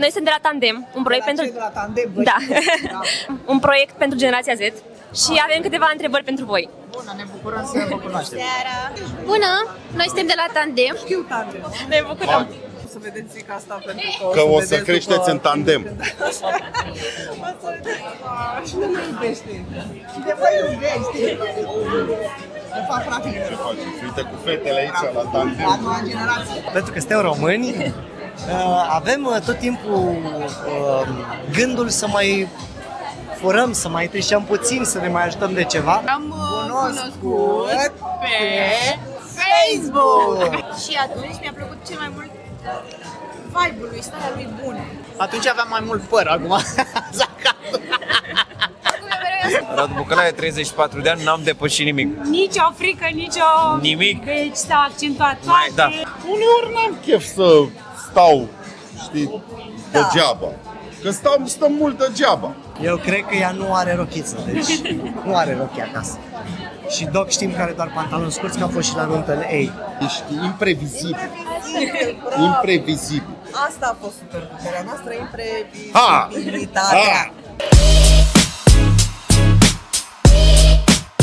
Noi suntem de la Tandem, un proiect pentru... De la Tandem, Da. Un proiect pentru generația Z și avem câteva întrebări pentru voi. Bună, ne bucurăm să vă cunoaștem. Bună, noi suntem de la Tandem. Știu Tandem. Ne bucurăm. O să vedeți frica asta pentru că o să creșteți în tandem. O să vedeți. Și nu mă iubește. Și de mă iubește. De fapt, fratele. Ce faceți? Uite cu fetele aici la tandem. La noua generație. Pentru că suntem români, avem tot timpul gândul să mai furăm, să mai trișăm puțin, să ne mai ajutăm de ceva. Am cunoscut pe Facebook. Și atunci mi-a plăcut cel mai mult vibe-ul lui, starea lui bună. Atunci aveam mai mult păr, acum Radu Bucălaie, 34 de ani, n-am depășit nimic. Nici o frică, nici o... Nimic? Deci s-a accentuat Mai, da. Uneori n-am chef să stau, știi, degeaba. Că stăm mult degeaba. Eu cred că ea nu are rochiță, deci nu are rochie acasă. Și Doc știm că are doar pantaloni scurți, că a fost și la nuntă ei. Ești imprevizibil. Imprevizibil. Asta a fost superputerea noastră, Ha! imprevizibilitatea.